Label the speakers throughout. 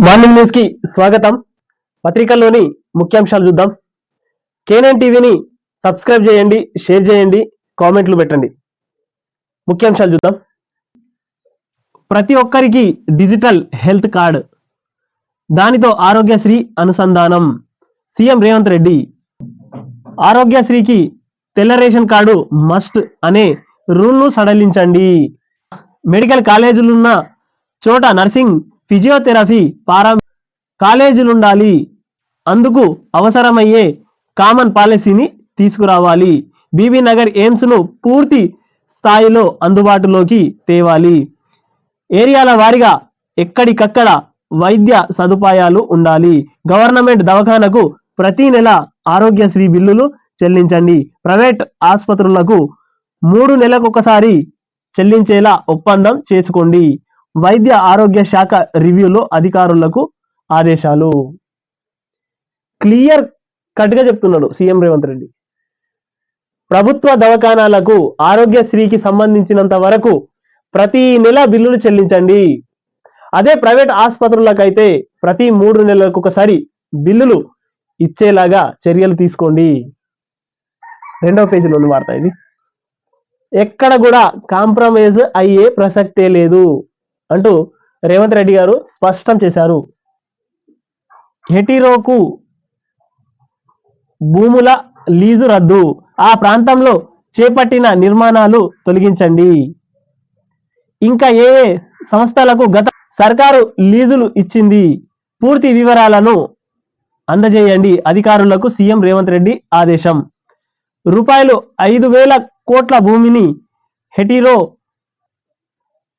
Speaker 1: Morning news కి స్వాగతం. పత్రికల్లోని ముఖ్యాంశాలు చూద్దాం. కేనైన్ టీవీని సబ్స్క్రైబ్ చేయండి, షేర్ చేయండి, కామెంట్లు పెట్టండి. ముఖ్యాంశాలు చూద్దాం. ప్రతి ఒక్కరికి డిజిటల్ హెల్త్ కార్డ్, దానితో ఆరోగ్యశ్రీ అనుసంధానం. సీఎం రేవంత్ రెడ్డి ఆరోగ్యశ్రీకి తెల్ల రేషన్ కార్డు మస్ట్ అనే రూల్ను సడలించండి. మెడికల్ కాలేజీలున్న చోట నర్సింగ్, ఫిజియోథెరపీ, పారా కాలేజీలుండాలి. అందుకు అవసరమయ్యే కామన్ పాలసీని తీసుకురావాలి. బీబీ నగర్ ఎయిమ్స్ ను పూర్తి స్థాయిలో అందుబాటులోకి తేవాలి. ఏరియాల వారీగా ఎక్కడికక్కడ వైద్య సదుపాయాలు ఉండాలి. గవర్నమెంట్ దవాఖానకు ప్రతి నెల ఆరోగ్యశ్రీ బిల్లులు చెల్లించండి. ప్రైవేట్ ఆసుపత్రులకు 3 నెలలకొకసారి చెల్లించేలా ఒప్పందం చేసుకోండి. వైద్య ఆరోగ్య శాఖ రివ్యూలో అధికారులకు ఆదేశాలు. క్లియర్ కట్ గా చెప్తున్నాడు సీఎం రేవంత్ రెడ్డి. ప్రభుత్వ దవాఖానాలకు ఆరోగ్యశ్రీకి సంబంధించినంత వరకు ప్రతి నెల బిల్లులు చెల్లించండి. అదే ప్రైవేట్ ఆసుపత్రులకైతే ప్రతి 3 నెలలకు ఒకసారి బిల్లులు ఇచ్చేలాగా చర్యలు తీసుకోండి. 2వ పేజీలోని వార్త ఇది. ఎక్కడ కూడా కాంప్రమైజ్ అయ్యే ప్రసక్తే లేదు అంటూ రేవంత్ రెడ్డి గారు స్పష్టం చేశారు. హెటిరోకు భూముల లీజు రద్దు, ఆ ప్రాంతంలో చేపట్టిన నిర్మాణాలు తొలగించండి. ఇంకా ఏ సంస్థలకు గత సర్కారు లీజులు ఇచ్చింది, పూర్తి వివరాలను అందజేయండి. అధికారులకు సీఎం రేవంత్ రెడ్డి ఆదేశం. రూపాయలు 5,000 కోట్ల భూమిని హెటిరో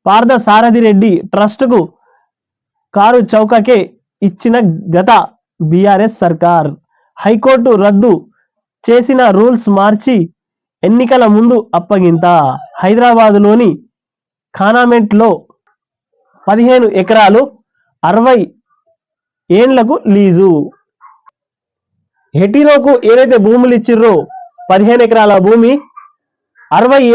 Speaker 1: పార్థసారథిరెడ్డి ట్రస్టుకు కారు చౌకకే ఇచ్చిన గత బీఆర్ఎస్ సర్కార్. హైకోర్టు రద్దు చేసిన రూల్స్ మార్చి ఎన్నికల ముందు అప్పగింత. హైదరాబాదులోని ఖానామెంట్లో 15 ఎకరాలు 60 ఏండ్లకు లీజు. హెటిరోకు ఏదైతే భూములు ఇచ్చిర్రో 15 ఎకరాల భూమి 60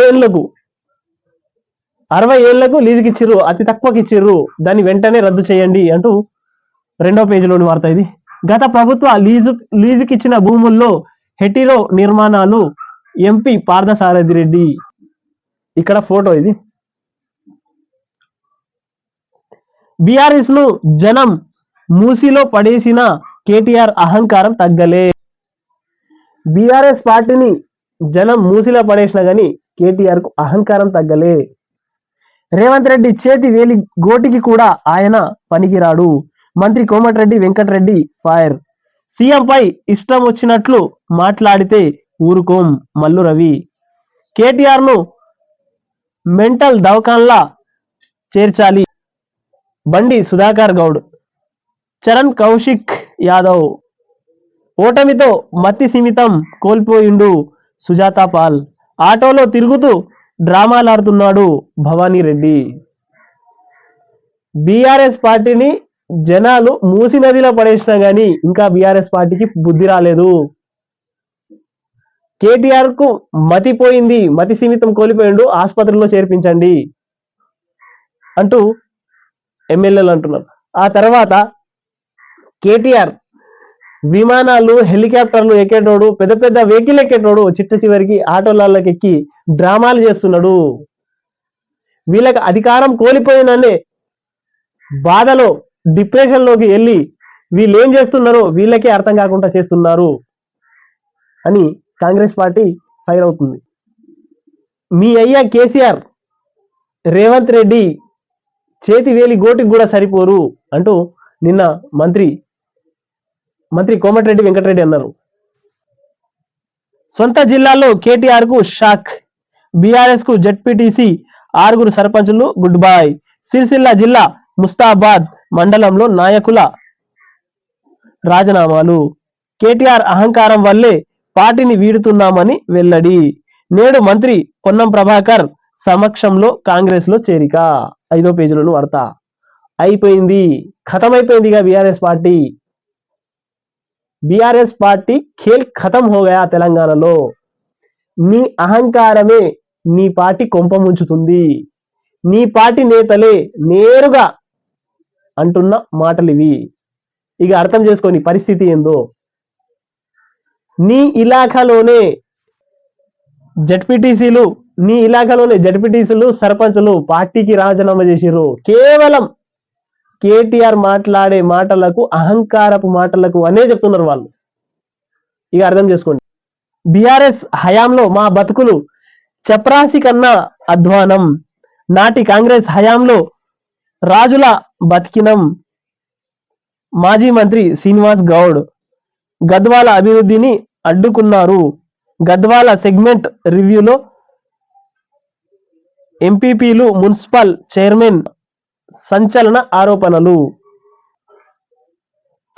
Speaker 1: ఏళ్లకు లీజుకి ఇచ్చిర్రు, అతి తక్కువకి ఇచ్చిర్రు. దాన్ని వెంటనే రద్దు చేయండి అంటూ 2వ పేజీలోని వార్త ఇది. గత ప్రభుత్వ లీజుకి ఇచ్చిన భూముల్లో హెటిరో నిర్మాణాలు. ఎంపీ పార్థసారథిరెడ్డి. ఇక్కడ ఫోటో ఇది. బీఆర్ఎస్ ను జనం మూసిలో పడేసిన కేటీఆర్ అహంకారం తగ్గలే. బీఆర్ఎస్ పార్టీని జనం మూసిలో పడేసినా గానీ కేటీఆర్ కు అహంకారం తగ్గలే. రేవంత్ రెడ్డి చేతి వేలి గోటికి కూడా ఆయన పనికిరాడు. మంత్రి కోమటిరెడ్డి వెంకటరెడ్డి ఫైర్. సీఎం పై ఇష్టం వచ్చినట్లు మాట్లాడితే ఊరుకోం మల్లు రవి. కేటీఆర్ ను మెంటల్ దవాఖాన్లా చేర్చాలి. బండి సుధాకర్ గౌడ్. చరణ్ కౌశిక్ యాదవ్. ఓటమితో మతి సిమితం కోల్పోయిండు సుజాత పాల్. ఆటోలో తిరుగుతూ డ్రామాలాడుతున్నాడు భవానీ రెడ్డి. బీఆర్ఎస్ పార్టీని జనాలు మూసి నదిలో పడేసినా గానీ ఇంకా బీఆర్ఎస్ పార్టీకి బుద్ధి రాలేదు. కేటీఆర్ కు మతిపోయింది, మతి సీమితం కోల్పోయిండు, ఆసుపత్రిలో చేర్పించండి అంటూ ఎమ్మెల్యేలు అంటున్నారు. ఆ తర్వాత కేటీఆర్ విమానాలు, హెలికాప్టర్లు ఎక్కేటోడు, పెద్ద పెద్ద వెహికల్ ఎక్కేటోడు చిట్ట చివరికి ఆటోలకి ఎక్కి డ్రామాలు చేస్తున్నాడు. వీళ్ళకి అధికారం కోల్పోయిననే బాధలో డిప్రెషన్ లోకి వెళ్ళి వీళ్ళు ఏం చేస్తున్నారో వీళ్ళకే అర్థం కాకుండా చేస్తున్నారు అని కాంగ్రెస్ పార్టీ ఫైర్ అవుతుంది. మీ అయ్యా కేసీఆర్, రేవంత్ రెడ్డి చేతి వేలి గోటికి కూడా సరిపోరు అంటూ నిన్న మంత్రి కోమటిరెడ్డి వెంకటరెడ్డి అన్నారు. సొంత జిల్లాలో కేటీఆర్ కు షాక్. బీఆర్ఎస్ కు జెడ్పీటీసీ 6 సర్పంచులు గుడ్ బై. సిరిసిల్ల జిల్లా ముస్తాబాద్ మండలంలో నాయకుల రాజీనామాలు. కేటీఆర్ అహంకారం వల్లే పార్టీని వీడుతున్నామని వెల్లడి. నేడు మంత్రి పొన్నం ప్రభాకర్ సమక్షంలో కాంగ్రెస్ లో చేరిక. 5వ పేజీలోని వార్త. అయిపోయింది, ఖతమైపోయిందిగా బీఆర్ఎస్ పార్టీ. బీఆర్ఎస్ పార్టీ ఖేల్ ఖతం హో గయా తెలంగాణలో. నీ అహంకారమే నీ పార్టీ కొంప ముంచుతుంది. నీ పార్టీ నేతలే నేరుగా అంటున్న మాటలు ఇవి. ఇక అర్థం చేసుకొని పరిస్థితి ఏందో. నీ ఇలాఖాలోనే జడ్పీటీసీలు సర్పంచులు పార్టీకి రాజీనామా చేసిర్రు. కేవలం కేటీఆర్ మాట్లాడే మాటలకు, అహంకారపు మాటలకు అనే చెప్తున్నారు వాళ్ళు. ఇక అర్థం చేసుకోండి. బీఆర్ఎస్ హయాంలో మా బతుకులు చప్రాసి కన్నా అధ్వానం, నాటి కాంగ్రెస్ హయాంలో రాజుల బతికినం. మాజీ మంత్రి శ్రీనివాస్ గౌడ్ గద్వాల అభివృద్ధిని అడ్డుకున్నారు. గద్వాల సెగ్మెంట్ రివ్యూలో ఎంపీపీలు, మున్సిపల్ చైర్మన్ సంచలన ఆరోపణలు.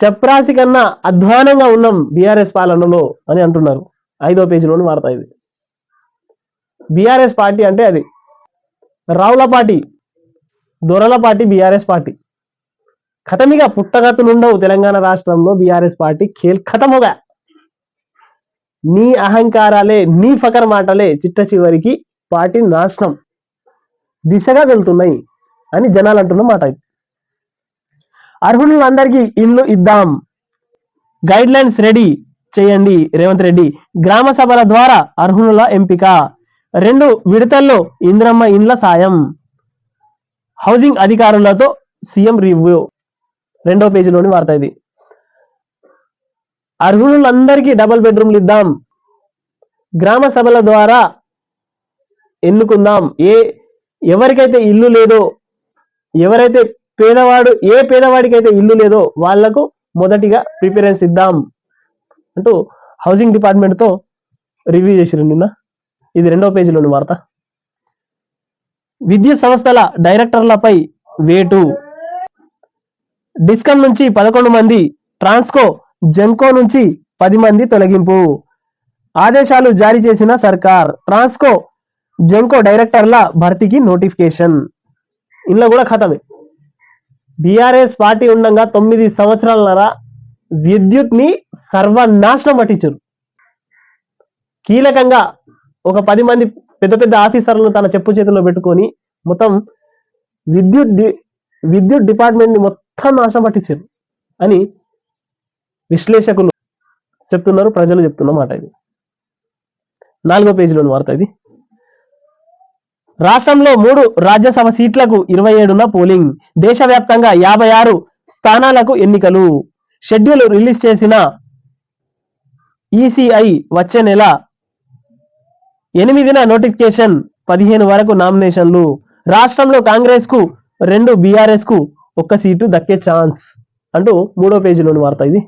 Speaker 1: చప్రాసి కన్నా అధ్వానంగా ఉన్నాం బీఆర్ఎస్ పాలనలో అని అంటున్నారు. 5వ పేజీలోని వార్త ఇది. బీఆర్ఎస్ పార్టీ అంటే అది రావుల పార్టీ, దొరల పార్టీ బీఆర్ఎస్ పార్టీ. ఖతమిగా పుట్టగతులుండవు తెలంగాణ రాష్ట్రంలో. బీఆర్ఎస్ పార్టీ ఖేల్ ఖతముగా. నీ అహంకారాలే, నీ ఫకర్ మాటలే చిట్ట చివరికి పార్టీ నాశనం దిశగా వెళ్తున్నాయి అని జనాలు అంటున్న మాట ఇది. అర్హులందరికీ ఇల్లు ఇద్దాం, గైడ్ లైన్స్ రెడీ చేయండి రేవంత్ రెడ్డి. గ్రామ సభల ద్వారా అర్హుల ఎంపిక, 2 విడతల్లో ఇంద్రమ్మ ఇండ్ల సాయం. హౌసింగ్ అధికారులతో సీఎం రివ్యూ. 2వ పేజీలోని వార్త ఇది. అర్హులందరికీ డబుల్ బెడ్రూమ్లు ఇద్దాం, గ్రామ సభల ద్వారా ఎన్నుకుందాం. ఎవరికైతే ఇల్లు లేదో, ఎవరైతే పేదవాడికైతే ఇల్లు లేదో వాళ్లకు మొదటిగా ప్రిఫరెన్స్ ఇద్దాం అంటూ హౌసింగ్ డిపార్ట్మెంట్ తో రివ్యూ చేసిరు నిన్న. ఇది 2వ పేజీలోని వార్త. విద్యుత్ సంస్థల డైరెక్టర్లపై వేటు. డిస్కమ్ నుంచి 11 మంది, ట్రాన్స్కో జెన్కో నుంచి 10 మంది తొలగింపు ఆదేశాలు జారీ చేసిన సర్కార్. ట్రాన్స్కో జెన్కో డైరెక్టర్ల భర్తీకి నోటిఫికేషన్. ఇంట్లో కూడా ఖతమే. బీఆర్ఎస్ పార్టీ ఉండగా 9 సంవత్సరాలన్నర విద్యుత్ ని సర్వనాశనం పట్టించారు. కీలకంగా ఒక 10 మంది పెద్ద పెద్ద ఆఫీసర్లను తన చెప్పు చేతుల్లో పెట్టుకొని మొత్తం విద్యుత్ డిపార్ట్మెంట్ ని మొత్తం నాశనం పట్టించారు అని విశ్లేషకులు చెప్తున్నారు, ప్రజలు చెప్తున్న మాట ఇది. 4వ పేజీలోని వార్త ఇది. రాష్ట్రంలో 3 రాజ్యసభ సీట్లకు 27న పోలింగ్. దేశవ్యాప్తంగా 56 స్థానాలకు ఎన్నికలు. షెడ్యూల్ రిలీజ్ చేసిన ఈసీఐ వచ్చే నెల 8న నోటిఫికేషన్, 15 వరకు నామినేషన్లు. రాష్ట్రంలో కాంగ్రెస్ కు 2, బీఆర్ఎస్ కు 1 సీటు దక్కే ఛాన్స్ అంటూ 3వ పేజీలోని వార్త ఇది.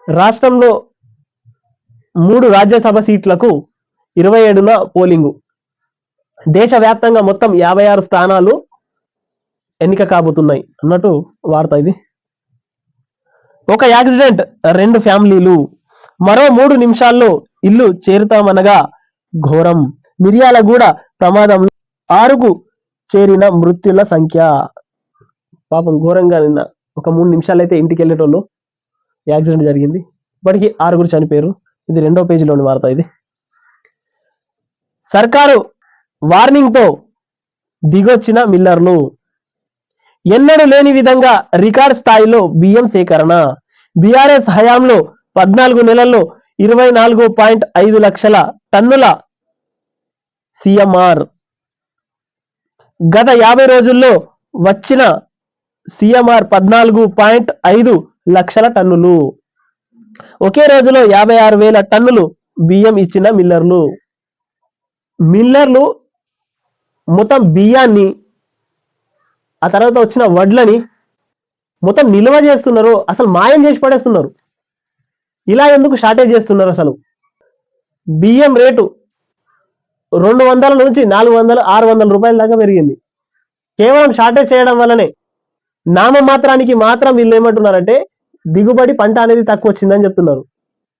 Speaker 1: రాష్ట్రంలో 3 రాజ్యసభ సీట్లకు 27న పోలింగు. దేశవ్యాప్తంగా మొత్తం 56 స్థానాలు ఎన్నిక కాబోతున్నాయి అన్నట్టు వార్త ఇది. ఒక యాక్సిడెంట్, 2 ఫ్యామిలీలు. మరో 3 నిమిషాల్లో ఇల్లు చేరుతామనగా ఘోరం. మిర్యాలగూడ ప్రమాదంలో 6కు చేరిన మృత్యుల సంఖ్య. పాపం ఘోరంగా నిన్న ఒక 3 నిమిషాలు అయితే ఇంటికి వెళ్ళేటోళ్ళు యాక్సిడెంట్ జరిగింది. ఇప్పటికీ 6 చనిపోయారు. ఇది 2వ పేజీలోని వార్త ఇది. సర్కారు వార్నింగ్ తో దిగొచ్చిన మిల్లర్లు. ఎన్నడూ లేని విధంగా రికార్డ్ స్థాయిలో బియ్యం సేకరణ. బీఆర్ఎస్ హయాంలో 14 నెలల్లో 24.5 లక్షల టన్నుల సిఎంఆర్. గత 50 రోజుల్లో వచ్చిన సిఎంఆర్ 14.5 లక్షల టన్నులు. ఒకే రోజులో 56,000 టన్నులు బియ్యం ఇచ్చిన మిల్లర్లు మొత్తం బియ్యాన్ని, ఆ తర్వాత వచ్చిన వడ్లని మొత్తం నిల్వ చేస్తున్నారు. అసలు మాయం చేసి పడేస్తున్నారు. ఇలా ఎందుకు షార్టేజ్ చేస్తున్నారు? అసలు బియ్యం రేటు 200 నుంచి 400, 600 రూపాయల దాకా పెరిగింది. కేవలం షార్టేజ్ చేయడం వల్లనే. నామమాత్రానికి మాత్రం వీళ్ళు ఏమంటున్నారంటే దిగుబడి పంట అనేది తక్కువ వచ్చిందని చెప్తున్నారు.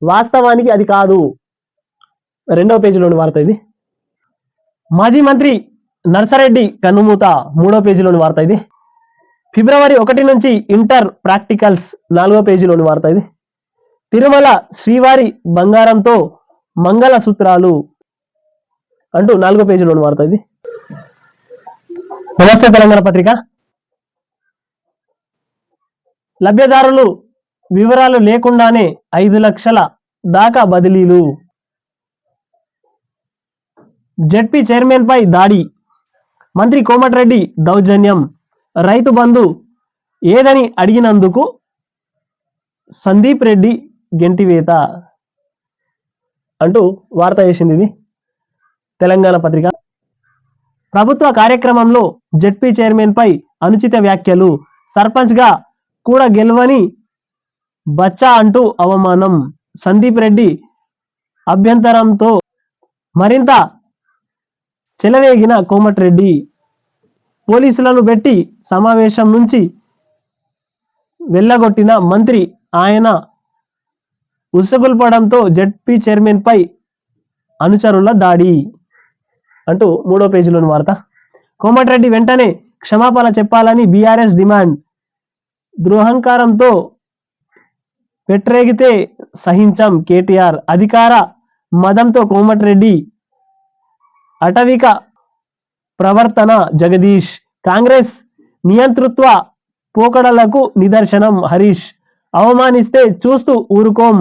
Speaker 1: వాస్తవానికి అది కాదు. 2వ పేజీలోని వార్త ఇది. మాజీ మంత్రి నర్సారెడ్డి కన్నుమూత. 3వ పేజీలోని వార్త ఇది. ఫిబ్రవరి 1 నుంచి ఇంటర్ ప్రాక్టికల్స్. 4వ పేజీలోని వార్త ఇది. తిరుమల శ్రీవారి బంగారంతో మంగళ సూత్రాలు అంటూ 4వ పేజీలోని వార్త ఇది. నమస్తే తెలంగాణ పత్రిక. లబ్ధిదారులు వివరాలు లేకుండానే 5 లక్షల దాకా బదిలీలు. జెడ్పీ చైర్మన్ పై దాడి, మంత్రి కోమటిరెడ్డి దౌర్జన్యం, రైతు బంధు ఏదని అడిగినందుకు సందీప్ రెడ్డి గెంటివేత అంటూ వార్త వేసింది ఇది తెలంగాణ పత్రిక. ప్రభుత్వ కార్యక్రమంలో జెడ్పీ చైర్మన్ పై అనుచిత వ్యాఖ్యలు, సర్పంచ్ గా కూడా గెలవని బచ్చా అంటూ అవమానం, సందీప్ రెడ్డి అభ్యంతరంతో మరింత చెలవేగిన కోమటిరెడ్డి, పోలీసులను పెట్టి సమావేశం నుంచి వెళ్ళగొట్టిన మంత్రి, ఆయన ఉసుగుల్పడంతో జెడ్పీ చైర్మన్ పై అనుచరుల దాడి అంటూ 3వ పేజీలోని వార్త. కోమటిరెడ్డి వెంటనే క్షమాపణ చెప్పాలని బీఆర్ఎస్ డిమాండ్, దురహంకారంతో పెట్టరేగితే సహించం కేటీఆర్, అధికార మదంతో కోమటిరెడ్డి అటవిక ప్రవర్తన జగదీష్, కాంగ్రెస్ నియంతృత్వ పోకడలకు నిదర్శనం హరీష్, అవమానిస్తే చూస్తూ ఊరుకోం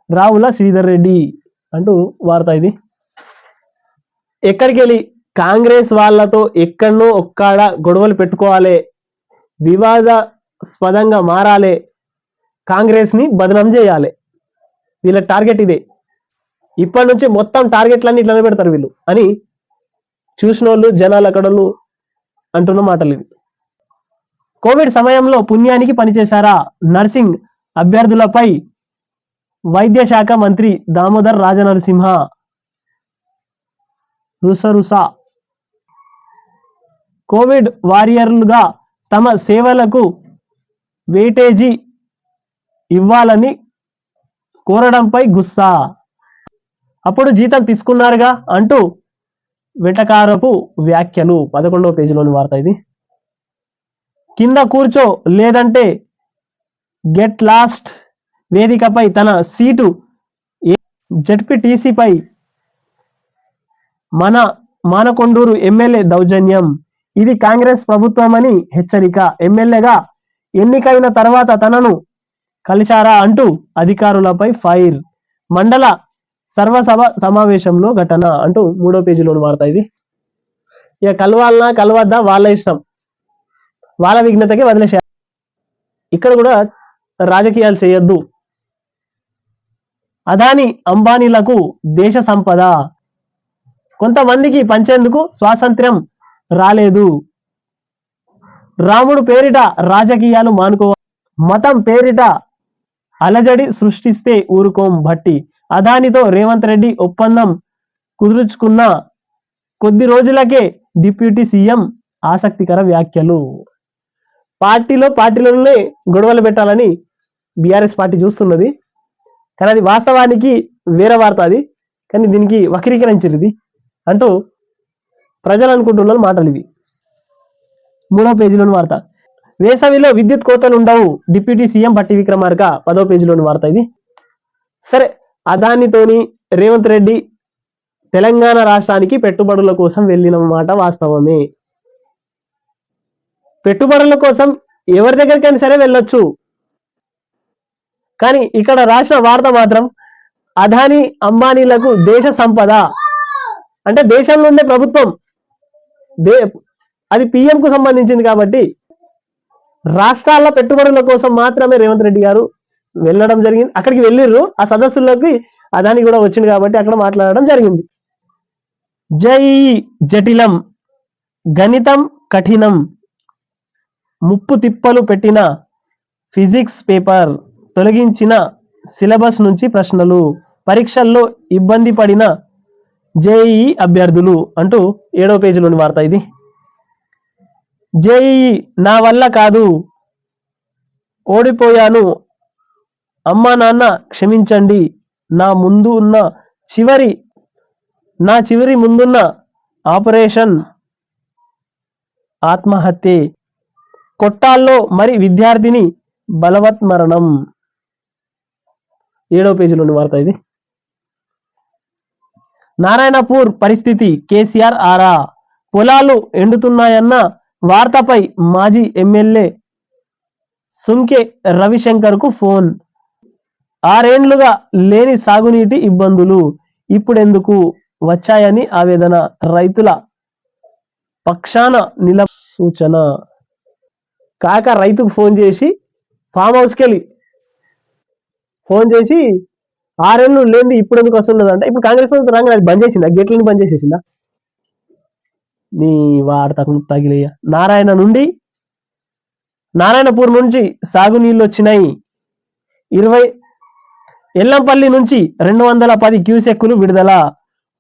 Speaker 1: రావుల శ్రీధర్ రెడ్డి అంటూ వార్త ఇది. ఎక్కడికి వెళ్ళి కాంగ్రెస్ వాళ్ళతో ఎక్కడనో ఒక్కడ గొడవలు పెట్టుకోవాలి, వివాదాస్పదంగా మారాలి, కాంగ్రెస్ ని బదనాం చేయాలి, వీళ్ళ టార్గెట్ ఇదే. ఇప్పటి నుంచి మొత్తం టార్గెట్లన్నీ ఇట్లా పెడతారు వీళ్ళు అని చూసిన వాళ్ళు జనాలు అక్కడోళ్ళు అంటున్న మాటలు ఇవి. కోవిడ్ సమయంలో పుణ్యానికి పనిచేశారా, నర్సింగ్ అభ్యర్థులపై వైద్య శాఖ మంత్రి దామోదర్ రాజనరసింహ రుసరుస. కోవిడ్ వారియర్లుగా తమ సేవలకు వెయిటేజీ ఇవ్వాలని కోరడంపై గుస్సా, అప్పుడు జీతం తీసుకున్నారుగా అంటూ వెటకారపు వ్యాఖ్యలు. 11వ పేజీలోని వార్త ఇది. కింద కూర్చో లేదంటే గెట్ లాస్ట్ వేదికపై తన సీటు జెడ్పీటీసీపై మానకొండూరు ఎమ్మెల్యే దౌర్జన్యం, ఇది కాంగ్రెస్ ప్రభుత్వమని హెచ్చరిక, ఎమ్మెల్యేగా ఎన్నికైన తర్వాత తనను కలిశారా అంటూ అధికారులపై ఫైర్, మండల సర్వసభ సమావేశంలో ఘటన అంటూ 3వ పేజీలోని వార్త ఇది. ఇక కలవాలన్నా కలవద్దా వాళ్ళ ఇష్టం, వాళ్ళ విఘ్నతకి వదిలేశారు. ఇక్కడ కూడా రాజకీయాలు చేయొద్దు. అదాని అంబానీలకు దేశ సంపద కొంతమందికి పంచేందుకు స్వాతంత్ర్యం రాలేదు, రాముడు పేరిట రాజకీయాలు మానుకోవాలి, మతం పేరిట అలజడి సృష్టిస్తే ఊరుకోం భట్టి, అదానితో రేవంత్ రెడ్డి ఒప్పందం కుదుర్చుకున్న కొద్ది రోజులకే డిప్యూటీ సీఎం ఆసక్తికర వ్యాఖ్యలు. పార్టీలోనే గొడవలు పెట్టాలని బీఆర్ఎస్ పార్టీ చూస్తున్నది, కానీ అది వాస్తవానికి వేరే వార్త అది, కానీ దీనికి వక్రీకరించారు ఇది అంటూ ప్రజలు అనుకుంటున్న మాటలు ఇవి. 3వ పేజీలోని వార్త. వేసవిలో విద్యుత్ కోతలు ఉండవు, డిప్యూటీ సీఎం భట్టి విక్రమార్క 10వ పేజీలోని వార్త ఇది. సరే, అదానితోని రేవంత్ రెడ్డి తెలంగాణ రాష్ట్రానికి పెట్టుబడుల కోసం వెళ్ళిన మాట వాస్తవమే. పెట్టుబడుల కోసం ఎవరి దగ్గరికైనా సరే వెళ్ళొచ్చు, కానీ ఇక్కడ రాసిన వార్త మాత్రం అదాని అంబానీలకు దేశ సంపద అంటే దేశంలో ఉండే ప్రభుత్వం అది పిఎం కు సంబంధించింది కాబట్టి రాష్ట్రాల పెట్టుబడుల కోసం మాత్రమే రేవంత్ రెడ్డి గారు వెళ్ళడం జరిగింది. అక్కడికి వెళ్ళిర్రు, ఆ సదస్సుల్లోకి అదాని కూడా వచ్చింది కాబట్టి అక్కడ మాట్లాడడం జరిగింది. జేఈఈ జటిలం, గణితం కఠినం, ముప్పు తిప్పలు పెట్టిన ఫిజిక్స్ పేపర్, తొలగించిన సిలబస్ నుంచి ప్రశ్నలు, పరీక్షల్లో ఇబ్బంది పడిన జేఈఈ అభ్యర్థులు అంటూ 7వ పేజీలోని వార్త ఇది. జేఈఈ నా వల్ల కాదు, ఓడిపోయాను, అమ్మా నాన్న క్షమించండి, నా చివరి ముందున్న ఆపరేషన్ ఆత్మహత్యే, కొట్టాల్లో మరి విద్యార్థిని బలవత్మరణం. 7వ పేజీలోని వార్త ఇది. నారాయణపూర్ పరిస్థితి, కేసీఆర్ ఆరా, పొలాలు ఎండుతున్నాయన్న వార్తపై మాజీ ఎమ్మెల్యే సుంకే రవిశంకర్ కు ఫోన్. 6 ఏండ్లుగా లేని సాగునీటి ఇబ్బందులు ఇప్పుడెందుకు వచ్చాయని ఆవేదన. రైతుల పక్షాన సూచన. కాక రైతుకు ఫోన్ చేసి ఫామ్ హౌస్కి వెళ్ళి ఫోన్ చేసి 6 ఏళ్ళు లేని ఇప్పుడు ఎందుకు వస్తున్నదంటే, ఇప్పుడు కాంగ్రెస్ ప్రభుత్వం రాగానే అది బంద్ చేసిందా? గేట్లను బంద్ చేసేసిందా? నీ వార్తకు తగిలేయ. నారాయణపూర్ నుంచి సాగునీళ్లు వచ్చినాయి. 20 ఎల్లంపల్లి నుంచి 210 క్యూసెక్కులు విడుదల.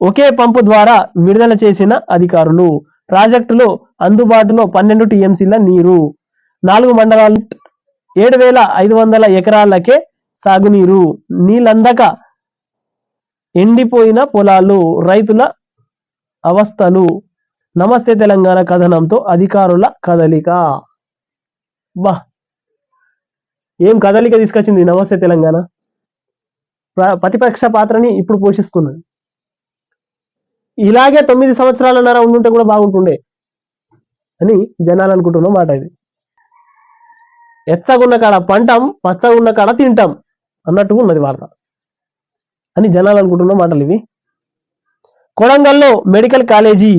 Speaker 1: ఒకే పంపు ద్వారా విడుదల చేసిన అధికారులు. ప్రాజెక్టులో అందుబాటులో 12 టీఎంసీల నీరు. 4 మండలాలు 7,500 ఎకరాలకే సాగునీరు. నీళ్ళందక ఎండిపోయిన పొలాలు, రైతుల అవస్థలు. నమస్తే తెలంగాణ కథనంతో అధికారుల కదలిక. బా, ఏం కదలిక తీసుకొచ్చింది నమస్తే తెలంగాణ. ప్రతిపక్ష పాత్రని ఇప్పుడు పోషిస్తున్నది. ఇలాగే 9 సంవత్సరాలన్నర ఉండుంటే కూడా బాగుంటుండే అని జనాలు అనుకుంటున్న మాట ఇది. ఎచ్చగున్న కాడ పంటం, పచ్చగున్న కాడ తింటాం అన్నట్టుగా ఉన్నది వార్త అని జనాలు అనుకుంటున్న మాటలు ఇవి. కొడంగల్లో మెడికల్ కాలేజీ,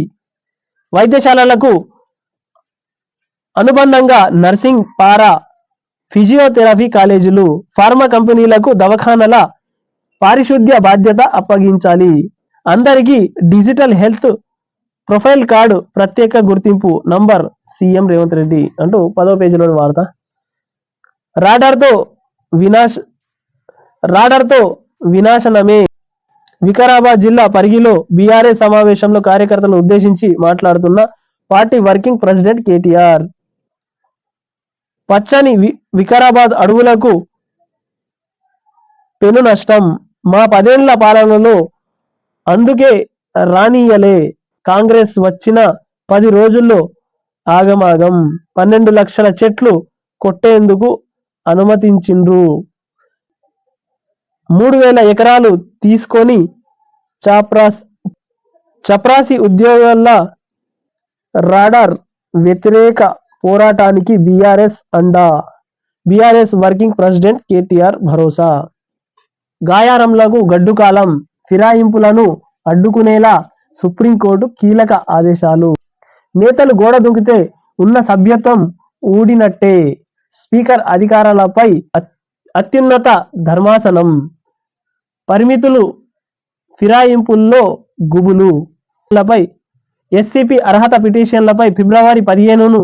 Speaker 1: వైద్యశాలలకు అనుబంధంగా నర్సింగ్, పారా, ఫిజియోథెరపీ కాలేజీలు, ఫార్మా కంపెనీలకు దవాఖానల పారిశుద్ధ్య బాధ్యత అప్పగించాలి. అందరికీ డిజిటల్ హెల్త్ ప్రొఫైల్ కార్డు, ప్రత్యేక గుర్తింపు నంబర్ సీఎం రేవంత్ రెడ్డి అంటూ 10వ పేజీలోని వార్త. రాడర్తో వినాశనమే. వికారాబాద్ జిల్లా పరిగిలో బీఆర్ఎస్ సమావేశంలో కార్యకర్తలను ఉద్దేశించి మాట్లాడుతున్న పార్టీ వర్కింగ్ ప్రెసిడెంట్ కేటీఆర్. పచ్చని వికారాబాద్ అడవులకు పెను నష్టం. మా 10 ఏళ్ల పాలనలో అందుకే రానియలే. కాంగ్రెస్ వచ్చిన 10 రోజుల్లో ఆగమాగం. 12 లక్షల చెట్లు కొట్టేందుకు అనుమతించిండ్రు. 3,000 ఎకరాలు తీసుకొని చప్రాసి ఉద్యోగుల రాడార్ వ్యతిరేక పోరాటానికి బీఆర్ఎస్ అండా. బీఆర్ఎస్ వర్కింగ్ ప్రెసిడెంట్ కేటీఆర్ భరోసా. గాయారంలకు గడ్డుకాలం, ఫిరాయింపులను అడ్డుకునేలా సుప్రీంకోర్టు కీలక ఆదేశాలు. నేతలు గోడ దుంకితే ఉన్న సభ్యత్వం ఊడినట్టే. స్పీకర్ అధికారాలపై అత్యున్నత ధర్మాసనం. పరిమితులు, ఫిరాయింపుల్లో గుబులు. ఎస్సీపీ అర్హత పిటిషన్లపై ఫిబ్రవరి 15ను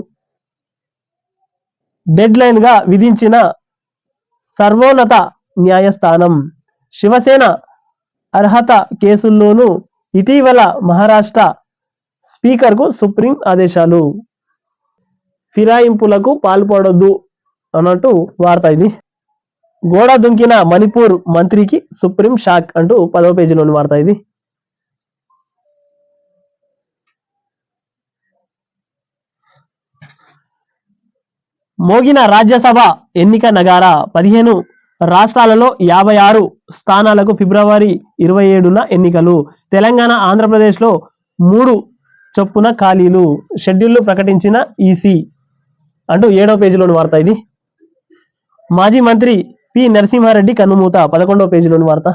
Speaker 1: డెడ్ లైన్ గా విధించిన సర్వోన్నత న్యాయస్థానం. శివసేన అర్హత కేసుల్లోనూ ఇటీవల మహారాష్ట్ర స్పీకర్కు సుప్రీం ఆదేశాలు. ఫిరాయింపులకు పాల్పడొద్దు అన్నట్టు వార్త ఇది. గోడ దుంకిన మణిపూర్ మంత్రికి సుప్రీం షాక్ అంటూ 10వ పేజీలోని వార్త ఇది. మోగిన రాజ్యసభ ఎన్నిక నగారా. 15 రాష్ట్రాలలో 56 స్థానాలకు ఫిబ్రవరి 27న ఎన్నికలు. తెలంగాణ, ఆంధ్రప్రదేశ్లో 3 చొప్పున ఖాళీలు. షెడ్యూళ్లు ప్రకటించిన ఈసీ అంటూ 7వ పేజీలోని వార్త ఇది. మాజీ మంత్రి పి నరసింహారెడ్డి కన్నుమూత. 11వ పేజీలోని వార్త.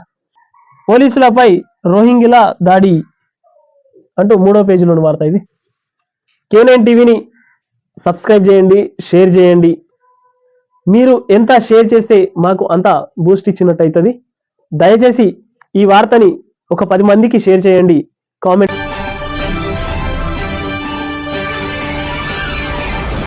Speaker 1: పోలీసులపై రోహింగ్యుల దాడి అంటూ 3వ పేజీలోని వార్త ఇది. K9 టీవీని సబ్స్క్రైబ్ చేయండి, షేర్ చేయండి. మీరు ఎంత షేర్ చేస్తే మాకు అంత బూస్ట్ ఇచ్చినట్టు అవుతుంది. దయచేసి ఈ వార్తని ఒక 10 మందికి షేర్ చేయండి. కామెంట్